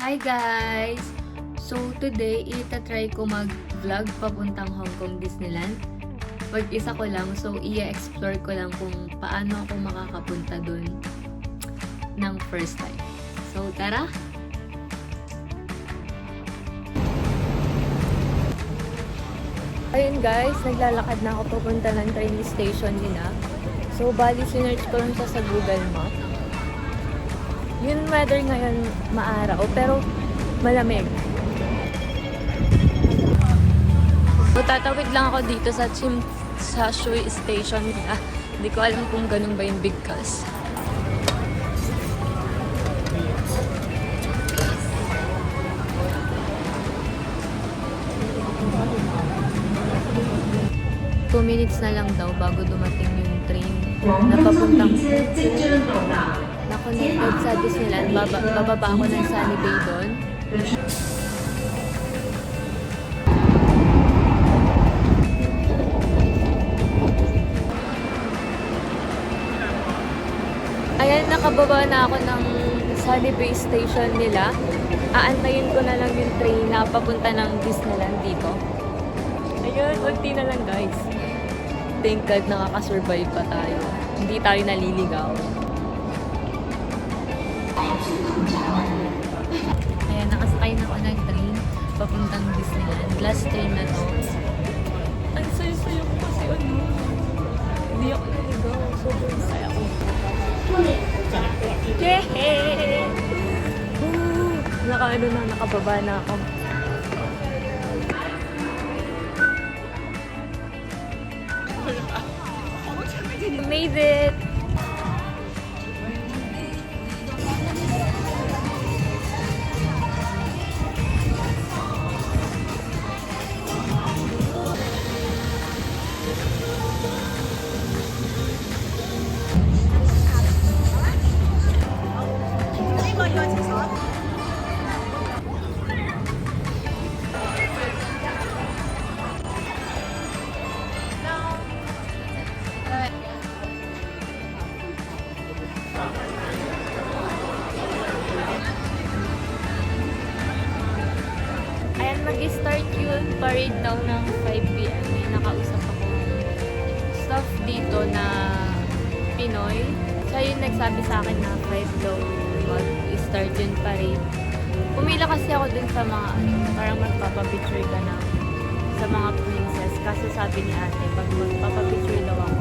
Hi guys! So today, itatry ko mag-vlog papuntang Hong Kong Disneyland. Mag-isa ko lang, so i-explore ko lang kung paano ako makakapunta dun ng first time. So tara! Ayun guys, naglalakad na ako papunta ng train station nila. So bali, sinearch ko lang siya sa Google Maps. Yung weather ngayon maaraw, pero malamig. So, tatawid lang ako dito sa Shui Station nila. Hindi ko alam kung ganun ba yung bigkas. Two minutes na lang daw bago dumating yung train na papuntang na-connected sa Disneyland. Bababa ako ng Sunny Bay doon. Ayan, nakababa na ako ng Sunny Bay Station nila. Aantayin ko na lang yung train na papunta ng Disneyland dito. Ayun, unti na lang guys. Thank God nakakasurvive pa tayo. Hindi tayo naliligaw. Ayan, nakasakay na ako ng train papuntang Disneyland. Last train na to. Ang sayo-sayo ko kasi ano. Hindi ako naligaw. Sobrang saya ko. Yehey! Nakababa na ako. Made it! Ayan, mag-start yung parade daw ng 5 p.m. May nakausap ako staff dito na Pinoy. Siya yung nagsabi sa akin na 5 daw mag-start yung parade. Pumila kasi ako dun sa mga parang magpapapicture ka na sa mga princess. Kasi sabi ni ate, pag magpapapicture daw ako,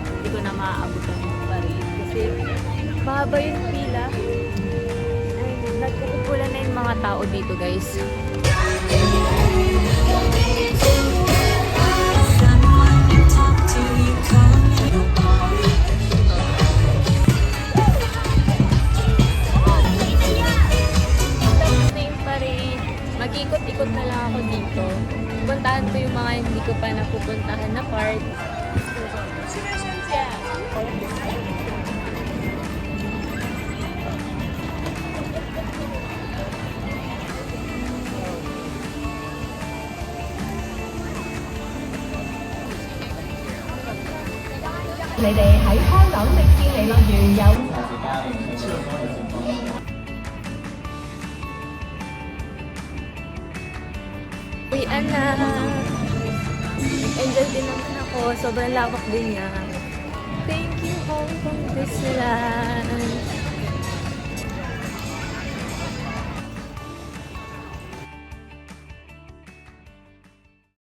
hindi ko na maaabutan yung parade. Kasi mahaba yung pila. Ay, nagkukupulan na yung mga tao dito guys. Mag-ikot-ikot na lang ako dito. Pupuntahan ko yung mga hindi ko pa napupuntahan na part. Ni哋喺香港迪士尼樂園有Uwian na! Enjoy din naman ako. Sobrang lawak din niya. Thank you, Hong Kong Disneyland!